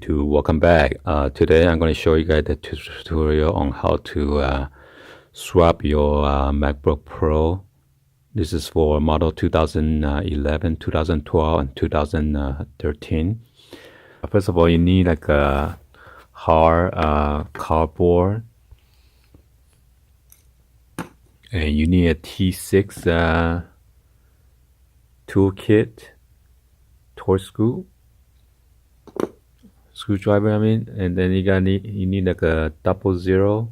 YouTube, welcome back. Today I'm going to show you guys the tutorial on how to swap your MacBook Pro. This is for model 2011, 2012, and 2013. First of all, you need like a hard cardboard, and you need a T6 toolkit, torch screwdriver, and then you need like a 00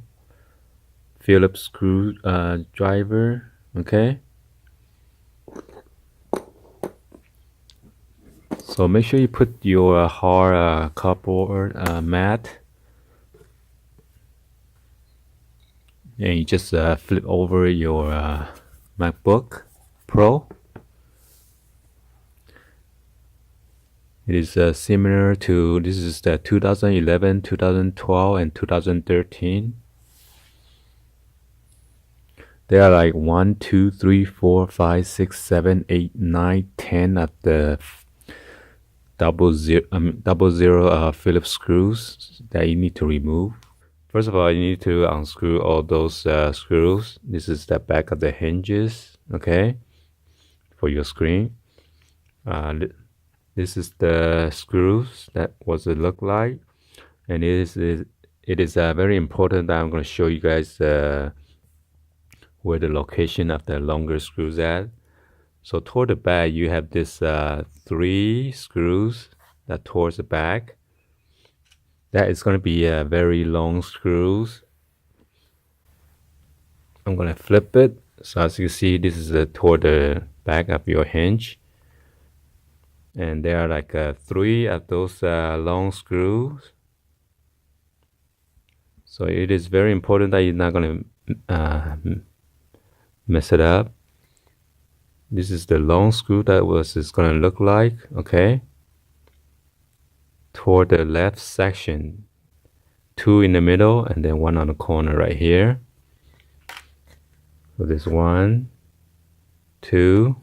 Phillips screw driver. Okay, so make sure you put your hard cardboard mat, and you just flip over your MacBook Pro. It is similar to, this is the 2011, 2012, and 2013. There are like 1, 2, 3, 4, 5, 6, 7, 8, 9, 10 of the 00 Phillips screws that you need to remove. First of all, you need to unscrew all those screws. This is the back of the hinges, okay, for your screen. This is the screws. That what it look like, and it is very important that I'm going to show you guys where the location of the longer screws at. So toward the back, you have this 3 screws that towards the back. That is going to be very long screws. I'm going to flip it. So as you see, this is toward the back of your hinge. And there are like 3 of those long screws. So it is very important that you're not going to mess it up. This is the long screw that it's going to look like, okay? Toward the left section. 2 in the middle and then 1 on the corner right here. So this 1, 2,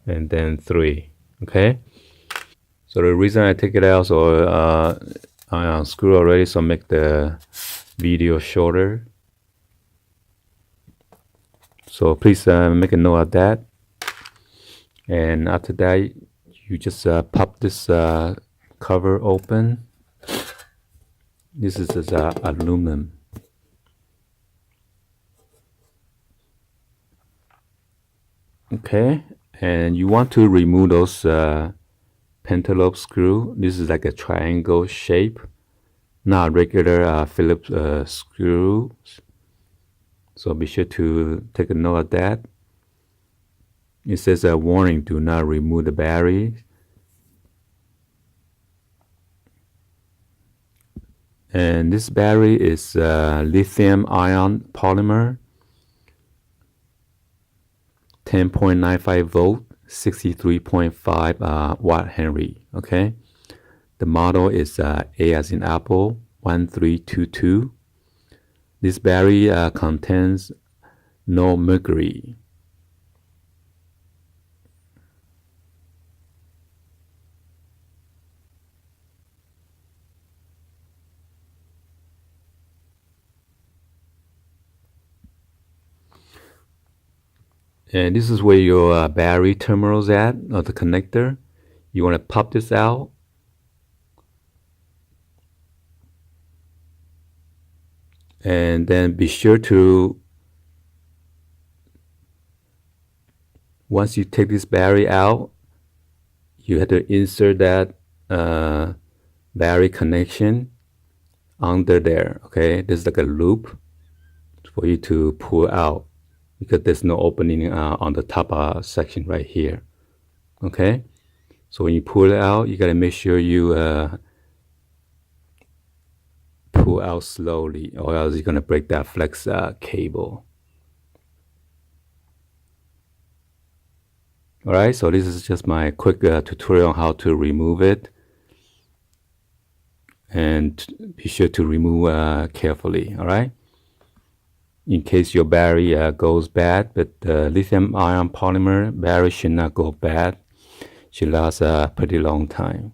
and then 3, okay? So the reason I take it out, so I unscrew already, so make the video shorter. So please make a note of that. And after that, you just pop this cover open. This is aluminum. Okay, and you want to remove those pentalobe screw. This is like a triangle shape, not regular Phillips screws. So be sure to take a note of that. It says a warning, do not remove the battery. And this battery is lithium ion polymer, 10.95 volt, 63.5 watt Henry. Okay, the model is A as in Apple 1322. This battery contains no mercury. And this is where your battery terminal's at, or the connector. You want to pop this out. And then be sure to, once you take this battery out, you have to insert that battery connection under there, okay? There's like a loop for you to pull out, because there's no opening on the top section right here, okay? So when you pull it out, you gotta make sure you pull out slowly, or else you're gonna break that flex cable. Alright, so this is just my quick tutorial on how to remove it. And be sure to remove carefully, alright? In case your battery goes bad, but the lithium ion polymer battery should not go bad. should last a pretty long time.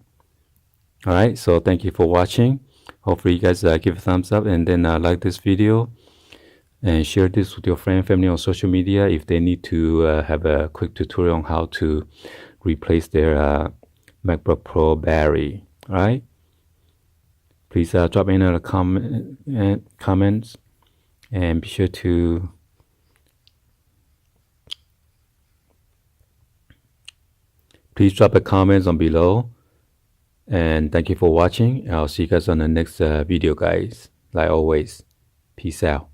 All right, so thank you for watching. Hopefully you guys give a thumbs up and then like this video and share this with your friend, family on social media if they need to have a quick tutorial on how to replace their MacBook Pro battery. All right, please drop in a comments and be sure to please drop a comments on below. And thank you for watching. I'll see you guys on the next video, guys. Like always, peace out.